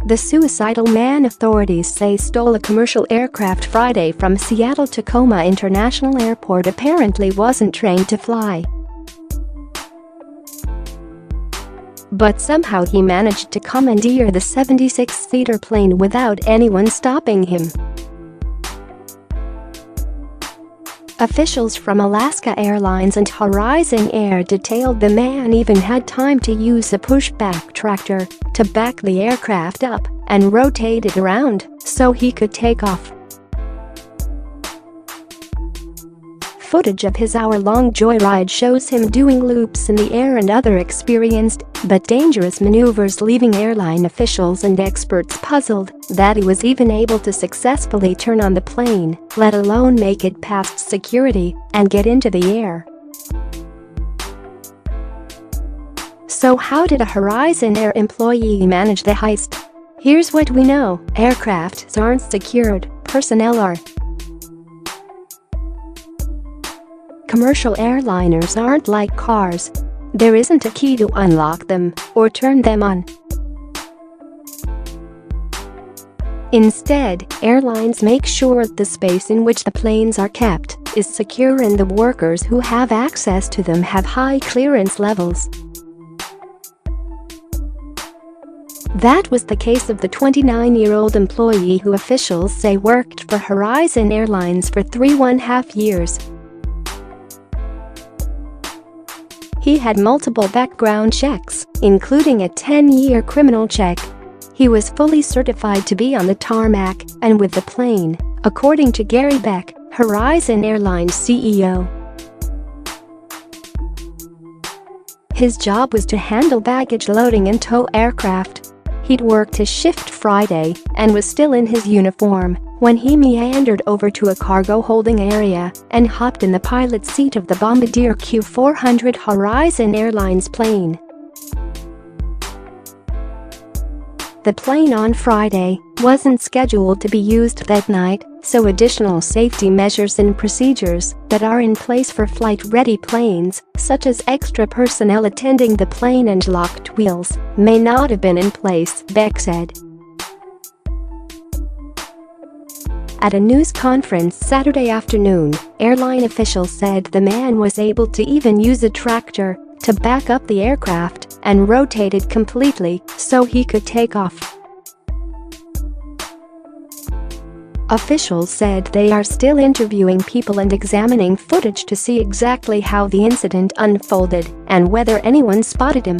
The suicidal man, authorities say, stole a commercial aircraft Friday from Seattle-Tacoma International Airport. Apparently wasn't trained to fly, but somehow he managed to commandeer the 76-seater plane without anyone stopping him. Officials from Alaska Airlines and Horizon Air detailed the man even had time to use a pushback tractor to back the aircraft up and rotate it around so he could take off. Footage of his hour-long joyride shows him doing loops in the air and other experienced but dangerous maneuvers, leaving airline officials and experts puzzled that he was even able to successfully turn on the plane, let alone make it past security and get into the air. So how did a Horizon Air employee manage the heist? Here's what we know: aircrafts aren't secured, personnel are. Commercial airliners aren't like cars. There isn't a key to unlock them or turn them on. Instead, airlines make sure the space in which the planes are kept is secure and the workers who have access to them have high clearance levels. That was the case of the 29-year-old employee who officials say worked for Horizon Airlines for 3.5 years. He had multiple background checks, including a 10-year criminal check. He was fully certified to be on the tarmac and with the plane, according to Gary Beck, Horizon Airlines CEO. His job was to handle baggage loading and tow aircraft. He'd worked his shift Friday and was still in his uniform when he meandered over to a cargo holding area and hopped in the pilot's seat of the Bombardier Q400 Horizon Airlines plane. The plane on Friday wasn't scheduled to be used that night, so additional safety measures and procedures that are in place for flight-ready planes, such as extra personnel attending the plane and locked wheels, may not have been in place, Beck said. At a news conference Saturday afternoon, airline officials said the man was able to even use a tractor to back up the aircraft and rotate it completely so he could take off. Officials said they are still interviewing people and examining footage to see exactly how the incident unfolded and whether anyone spotted him.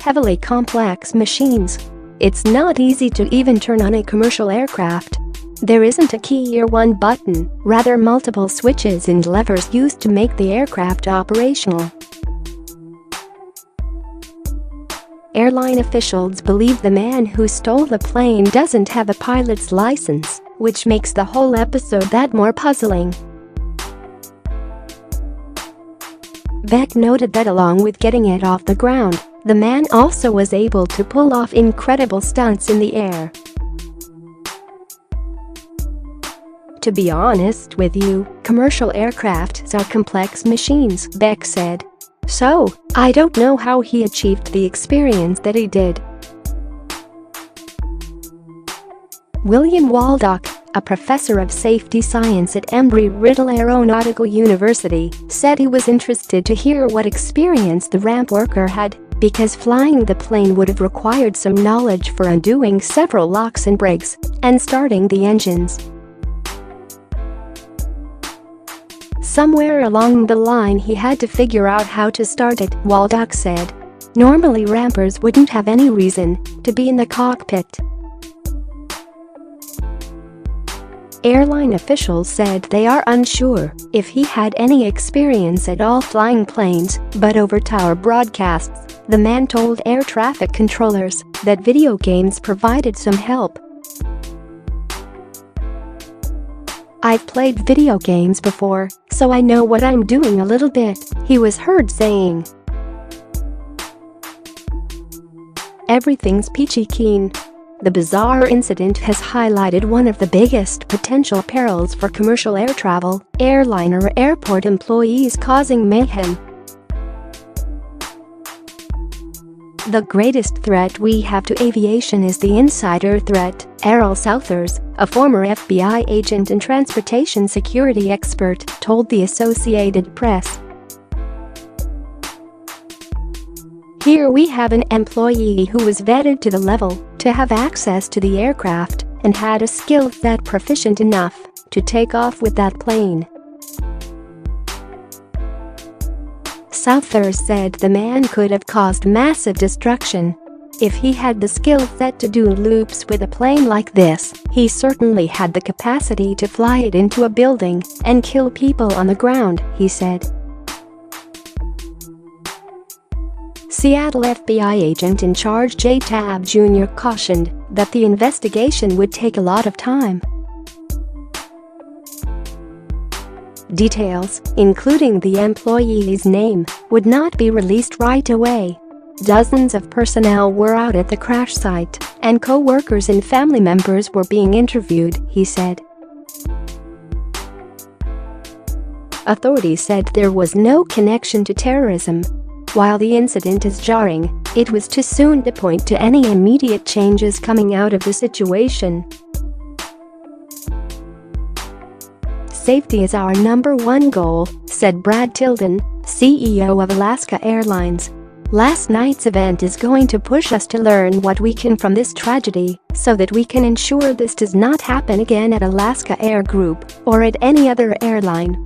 Heavily complex machines. It's not easy to even turn on a commercial aircraft. There isn't a key or one button, rather multiple switches and levers used to make the aircraft operational. Airline officials believe the man who stole the plane doesn't have a pilot's license, which makes the whole episode that more puzzling. Beck noted that along with getting it off the ground, the man also was able to pull off incredible stunts in the air. To be honest with you, commercial aircrafts are complex machines, Beck said. So, I don't know how he achieved the experience that he did. William Waldock, a professor of safety science at Embry-Riddle Aeronautical University, said he was interested to hear what experience the ramp worker had, because flying the plane would have required some knowledge for undoing several locks and brakes and starting the engines. Somewhere along the line he had to figure out how to start it, Waldock said. Normally rampers wouldn't have any reason to be in the cockpit. Airline officials said they are unsure if he had any experience at all flying planes, but over tower broadcasts, the man told air traffic controllers that video games provided some help. I've played video games before, so I know what I'm doing a little bit, he was heard saying. Everything's peachy keen. The bizarre incident has highlighted one of the biggest potential perils for commercial air travel, airline or airport employees causing mayhem. "The greatest threat we have to aviation is the insider threat," Errol Southers, a former FBI agent and transportation security expert, told the Associated Press. "Here we have an employee who was vetted to the level to have access to the aircraft and had a skill set proficient enough to take off with that plane." Southers said the man could have caused massive destruction. "If he had the skill set to do loops with a plane like this, he certainly had the capacity to fly it into a building and kill people on the ground," he said. Seattle FBI agent in charge J. Tabb Jr. cautioned that the investigation would take a lot of time. Details, including the employee's name, would not be released right away. Dozens of personnel were out at the crash site, and co-workers and family members were being interviewed, he said. Authorities said there was no connection to terrorism. While the incident is jarring, it was too soon to point to any immediate changes coming out of the situation. "Safety is our #1 goal," said Brad Tilden, CEO of Alaska Airlines. "Last night's event is going to push us to learn what we can from this tragedy so that we can ensure this does not happen again at Alaska Air Group or at any other airline."